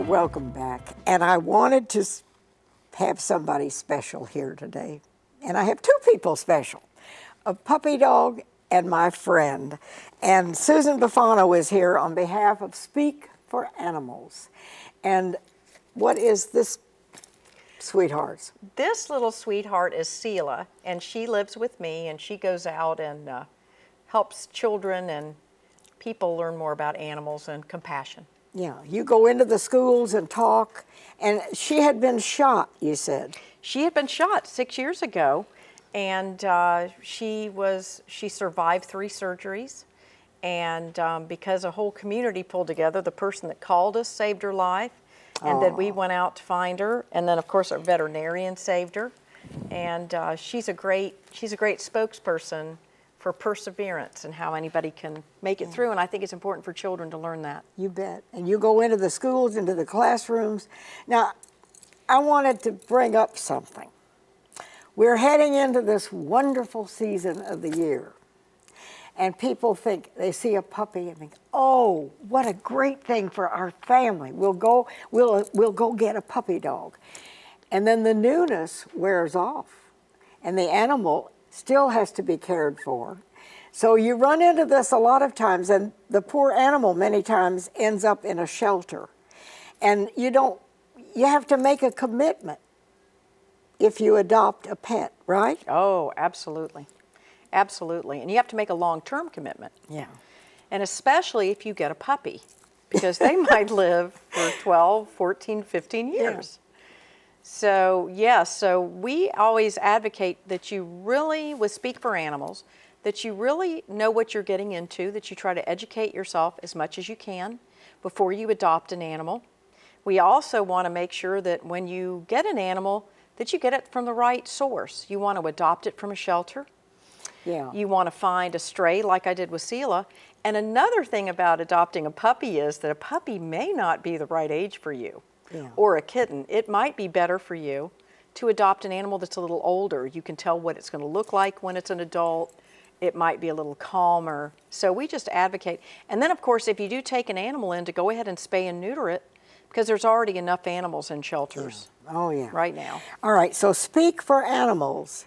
welcome back. And I wanted to have somebody special here today. And I have two people special, a puppy dog and my friend. And Susan Bufano is here on behalf of Speak for Animals. And what is this sweetheart? This little sweetheart is Sela, and she lives with me, and she goes out and helps children and people learn more about animals and compassion. Yeah, you go into the schools and talk, and she had been shot, you said. She had been shot 6 years ago, and she survived 3 surgeries, and because a whole community pulled together, the person that called us saved her life, and then we went out to find her, and then of course our veterinarian saved her, and she's a great spokesperson for perseverance and how anybody can make it through, and I think it's important for children to learn that. You bet. And you go into the schools, into the classrooms. Now, I wanted to bring up something. We're heading into this wonderful season of the year, and people think, they see a puppy and think, oh, what a great thing for our family. We'll go get a puppy dog. And then the newness wears off, and the animal still has to be cared for. So you run into this a lot of times, and the poor animal many times ends up in a shelter. And you have to make a commitment if you adopt a pet, right? Oh, absolutely. Absolutely. And you have to make a long-term commitment. Yeah. And especially if you get a puppy, because they might live for 12, 14, 15 years. Yeah. So, yes, so we always advocate that you really, with Speak for Animals, that you really know what you're getting into, that you try to educate yourself as much as you can before you adopt an animal. We also want to make sure that when you get an animal, that you get it from the right source. You want to adopt it from a shelter. Yeah. You want to find a stray like I did with Sela. And another thing about adopting a puppy is that a puppy may not be the right age for you. Yeah. Or a kitten. It might be better for you to adopt an animal that's a little older. You can tell what it's going to look like when it's an adult. It might be a little calmer. So we just advocate. And then, of course, if you do take an animal in, to go ahead and spay and neuter it, because there's already enough animals in shelters. Yeah. Oh, yeah. Right now. All right, so Speak for Animals.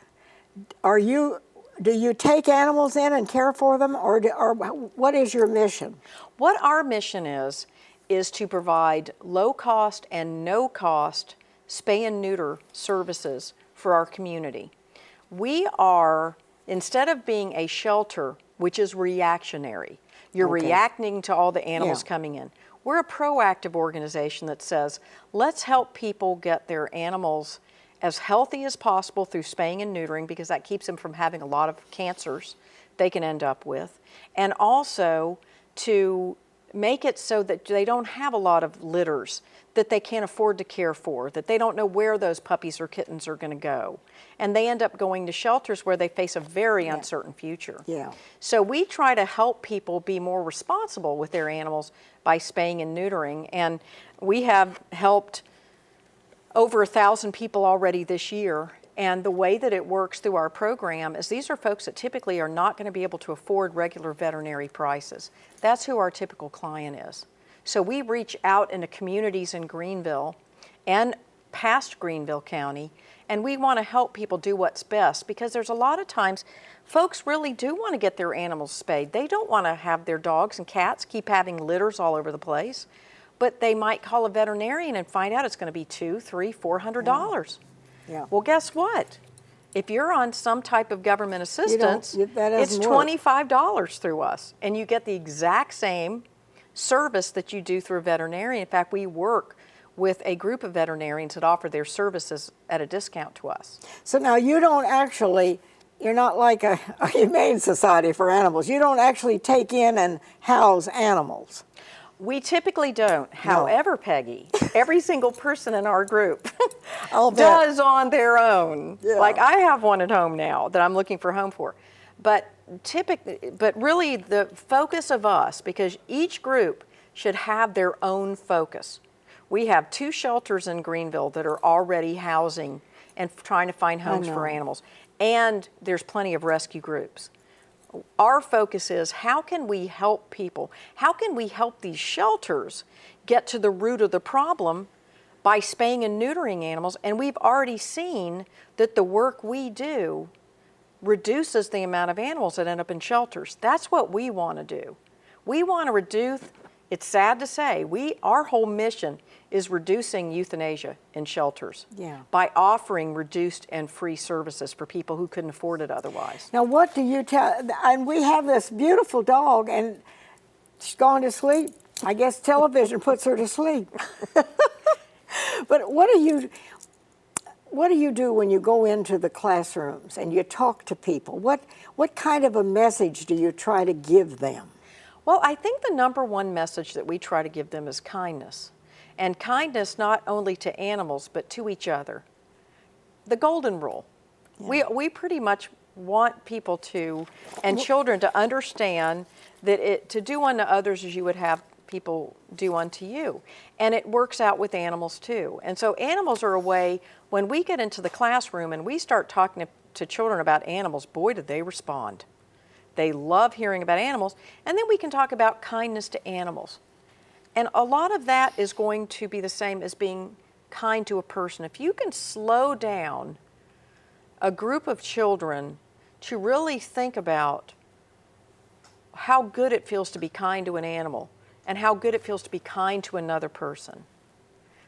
Do you take animals in and care for them, or what is your mission? What our mission is to provide low-cost and no-cost spay and neuter services for our community. We are, instead of being a shelter, which is reactionary, you're reacting to all the animals coming in. We're a proactive organization that says, let's help people get their animals as healthy as possible through spaying and neutering, because that keeps them from having a lot of cancers they can end up with, and also to make it so that they don't have a lot of litters that they can't afford to care for, that they don't know where those puppies or kittens are going to go. And they end up going to shelters where they face a very uncertain future. Yeah. So we try to help people be more responsible with their animals by spaying and neutering. And we have helped over 1,000 people already this year. And the way that it works through our program is these are folks that typically are not going to be able to afford regular veterinary prices. That's who our typical client is. So we reach out into communities in Greenville and past Greenville County, and we want to help people do what's best, because there's a lot of times folks really do want to get their animals spayed. They don't want to have their dogs and cats keep having litters all over the place, but they might call a veterinarian and find out it's going to be $200, $300, $400. Yeah. Well, guess what? If you're on some type of government assistance, it's $25 through us, and you get the exact same service that you do through a veterinarian. In fact, we work with a group of veterinarians that offer their services at a discount to us. So now you're not like a humane society for animals. You don't actually take in and house animals. We typically don't. No. However, Peggy, every single person in our group does on their own. Yeah. Like I have one at home now that I'm looking for a home for. But really the focus of us, because each group should have their own focus. We have 2 shelters in Greenville that are already housing and trying to find homes for animals. And there's plenty of rescue groups. Our focus is, how can we help people? How can we help these shelters get to the root of the problem by spaying and neutering animals? And we've already seen that the work we do reduces the amount of animals that end up in shelters. That's what we want to do. We want to reduce, it's sad to say, our whole mission is reducing euthanasia in shelters by offering reduced and free services for people who couldn't afford it otherwise. Now, what do you tell, and we have this beautiful dog, and she's gone to sleep. I guess television puts her to sleep. But what do you do when you go into the classrooms and you talk to people? What kind of a message do you try to give them? Well, I think the number one message that we try to give them is kindness. And kindness not only to animals, but to each other. The golden rule. Yeah. We pretty much want people to, and children to understand that to do unto others as you would have people do unto you. And it works out with animals too. And so animals are a way, when we get into the classroom and we start talking to children about animals, boy, do they respond. They love hearing about animals. And then we can talk about kindness to animals. And a lot of that is going to be the same as being kind to a person. If you can slow down a group of children to really think about how good it feels to be kind to an animal and how good it feels to be kind to another person,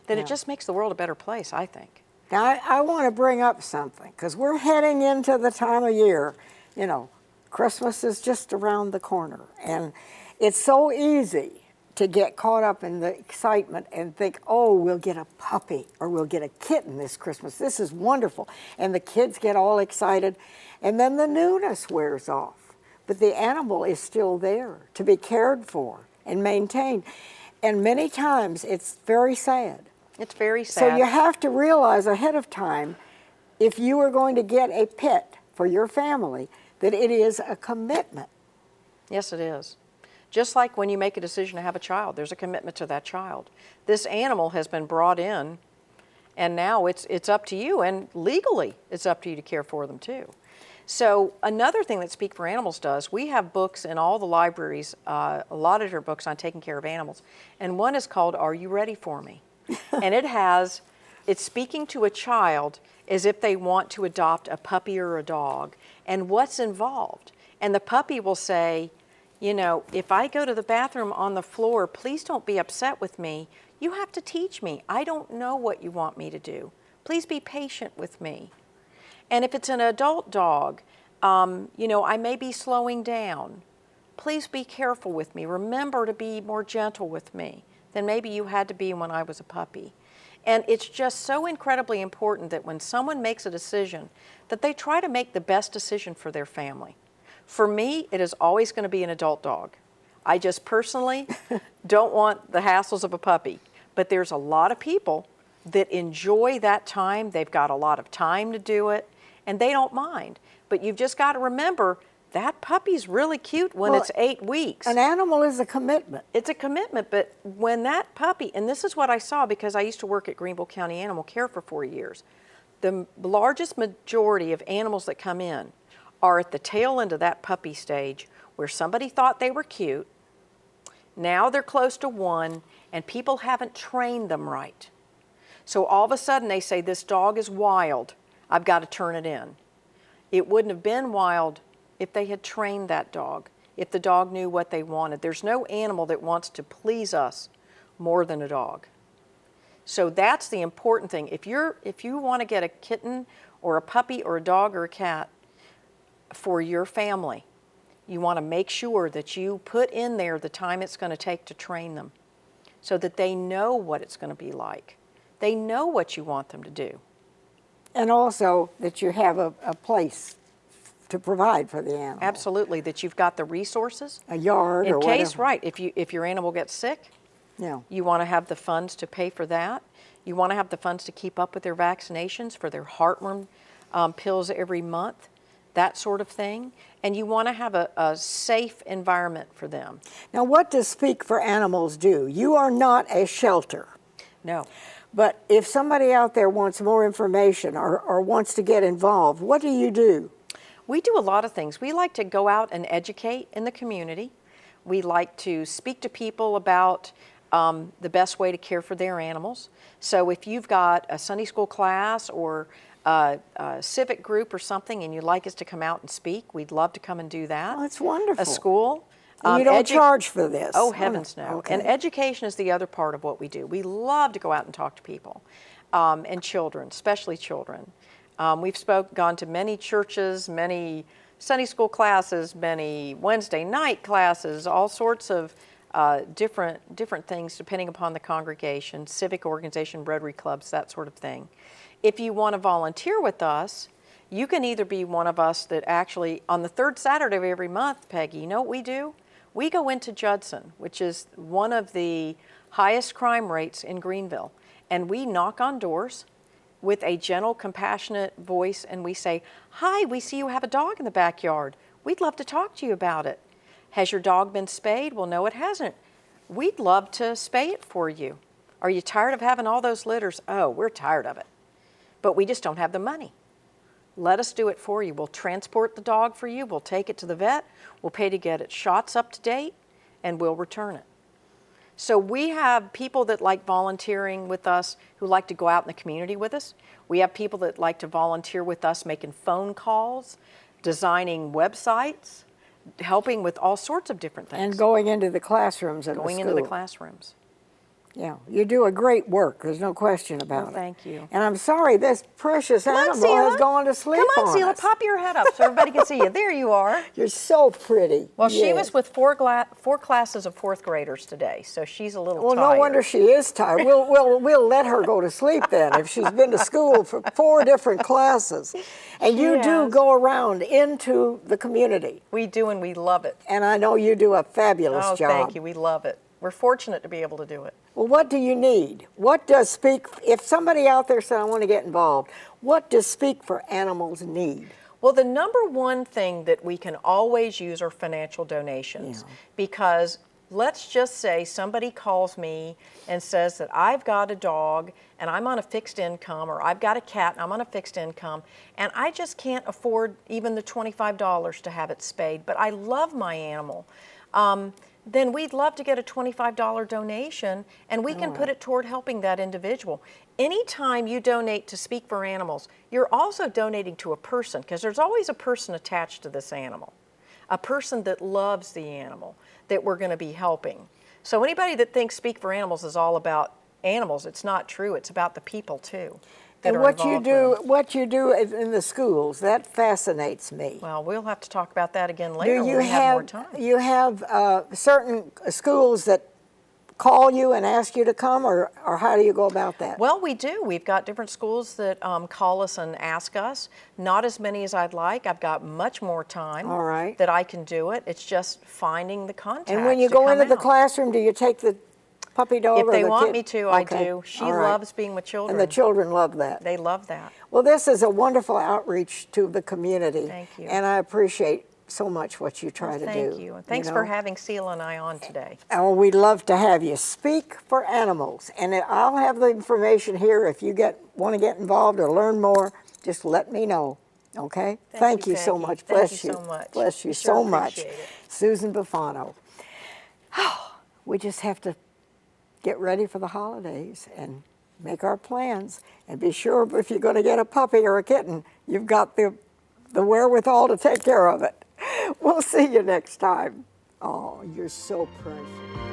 then it just makes the world a better place, I think. Now, I want to bring up something, because we're heading into the time of year, you know, Christmas is just around the corner, and it's so easy to get caught up in the excitement and think, oh, we'll get a puppy or we'll get a kitten this Christmas. This is wonderful. And the kids get all excited, and then the newness wears off. But the animal is still there to be cared for and maintained. And many times it's very sad. It's very sad. So you have to realize ahead of time, if you are going to get a pet for your family, that it is a commitment. Yes, it is. Just like when you make a decision to have a child, there's a commitment to that child. This animal has been brought in, and now it's up to you, and legally it's up to you to care for them too. So another thing that Speak for Animals does, we have books in all the libraries, a lot of your books on taking care of animals, and one is called Are You Ready For Me? And it's speaking to a child as if they want to adopt a puppy or a dog, and what's involved. And the puppy will say, you know, if I go to the bathroom on the floor, please don't be upset with me. You have to teach me. I don't know what you want me to do. Please be patient with me. And if it's an adult dog, you know, I may be slowing down. Please be careful with me. Remember to be more gentle with me than maybe you had to be when I was a puppy. And it's just so incredibly important that when someone makes a decision, that they try to make the best decision for their family. For me, it is always going to be an adult dog. I just personally don't want the hassles of a puppy. But there's a lot of people that enjoy that time. They've got a lot of time to do it, and they don't mind. But you've just got to remember, that puppy's really cute when it's 8 weeks. An animal is a commitment. It's a commitment, but when that puppy, and this is what I saw because I used to work at Greenville County Animal Care for 4 years, the largest majority of animals that come in are at the tail end of that puppy stage where somebody thought they were cute, now they're close to 1, and people haven't trained them right. So all of a sudden they say, this dog is wild, I've got to turn it in. It wouldn't have been wild if they had trained that dog, if the dog knew what they wanted. There's no animal that wants to please us more than a dog. So that's the important thing. If you want to get a kitten or a puppy or a dog or a cat for your family, you want to make sure that you put in there the time it's going to take to train them so that they know what it's going to be like. They know what you want them to do. And also that you have a place to provide for the animal. Absolutely, that you've got the resources. A yard or whatever. In case, right, if your animal gets sick, you want to have the funds to pay for that. You want to have the funds to keep up with their vaccinations, for their heartworm pills every month, that sort of thing. And you want to have a safe environment for them. Now, what does Speak for Animals do? You are not a shelter. No. But if somebody out there wants more information or wants to get involved, what do you do? We do a lot of things. We like to go out and educate in the community. We like to speak to people about the best way to care for their animals. So if you've got a Sunday school class or a civic group or something and you'd like us to come out and speak, we'd love to come and do that. Oh, that's wonderful. A school. And you don't charge for this? Oh, heavens no. Okay. And education is the other part of what we do. We love to go out and talk to people and children, especially children. We've gone to many churches, many Sunday school classes, many Wednesday night classes, all sorts of different things depending upon the congregation, civic organization, Rotary clubs, that sort of thing. If you want to volunteer with us, you can either be one of us that actually, on the third Saturday of every month, Peggy, you know what we do? We go into Judson, which is one of the highest crime rates in Greenville, and we knock on doors with a gentle, compassionate voice, and we say, "Hi, we see you have a dog in the backyard. We'd love to talk to you about it. Has your dog been spayed? Well, no, it hasn't. We'd love to spay it for you. Are you tired of having all those litters? Oh, we're tired of it. But we just don't have the money. Let us do it for you. We'll transport the dog for you. We'll take it to the vet. We'll pay to get its shots up to date, and we'll return it." So we have people that like volunteering with us who like to go out in the community with us. We have people that like to volunteer with us making phone calls, designing websites, helping with all sorts of different things. And going into the classrooms at the school. Going into the classrooms. Yeah, you do a great work. There's no question about Well, it. thank you. And I'm sorry this precious Come on, animal Sela. has gone to sleep Come on, Sela, us. pop your head up so everybody can see you. There you are. You're so pretty. Well, she Yes. was with four classes of fourth graders today, so she's a little Well, tired. no wonder she is tired. We'll let her go to sleep then if she's been to school for 4 different classes. And you do has. go around into the community. We do, and we love it. And I know you do a fabulous Oh, job. thank you. We love it. We're fortunate to be able to do it. Well, what do you need? What does if somebody out there said, I want to get involved, what does Speak for Animals need? Well, the number one thing that we can always use are financial donations. Yeah. Because let's just say somebody calls me and says that I've got a dog and I'm on a fixed income, or I've got a cat and I'm on a fixed income, and I just can't afford even the $25 to have it spayed, but I love my animal. Then we'd love to get a $25 donation, and we can put it toward helping that individual. Anytime you donate to Speak for Animals, you're also donating to a person, because there's always a person attached to this animal, a person that loves the animal that we're going to be helping. So anybody that thinks Speak for Animals is all about animals, it's not true. It's about the people too. And what you do in the schools, that fascinates me. Well, we'll have to talk about that again later when we have more time. You have certain schools that call you and ask you to come, or how do you go about that? Well, we do. We've got different schools that call us and ask us. Not as many as I'd like. I've got much more time that I can do it. It's just finding the contacts. And when you go into the classroom, do you take the puppy dog? If they want kid? me to, I do. She loves being with children. And the children love that. They love that. Well, this is a wonderful outreach to the community. Thank you. And I appreciate so much what you try to do. Thank you. And thanks for having Sela and I on today. Oh, we'd love to have you. Speak for Animals. And I'll have the information here. If you want to get involved or learn more, just let me know. Okay? Thank you so much. Bless you. Thank you so much. Bless you We sure so much. appreciate it. Susan Bufano. We just have to get ready for the holidays and make our plans. And be sure if you're going to get a puppy or a kitten, you've got the wherewithal to take care of it. We'll see you next time. Oh, you're so precious.